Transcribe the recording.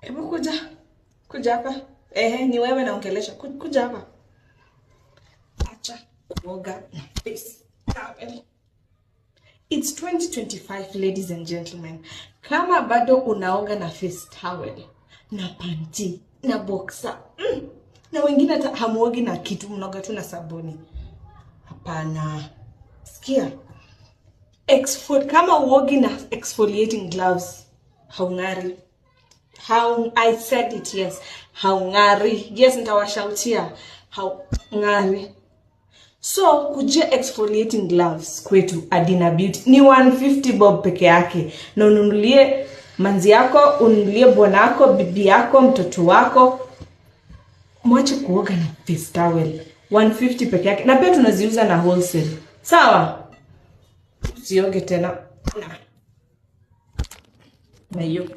Hebu kuja hapa. Ni wewe naongelesha. Kuja hapa. Acha kuoga na face towel. It's 2025, ladies and gentlemen. Kama bado unaoga na face towel, na panty, na boxer, na wengine hata hamuogi na kitu, mnaoga tu na sabuni. Hapana. Sikia. Kama uogi na exfoliating gloves, haungari. I said it, yes. Haungari. Yes, nitawashautia. Haungari. So, kujia exfoliating gloves kwetu Adina Beauty ni 150 bob peke yake. Na ununulie manzi yako, ununulie bwanako, bibi yako, mtoto wako. Mwache kuoga na face towel. 150 peke yake. Na pia tunaziuza na wholesale. Sawa? Usioge tena. Na hiyo.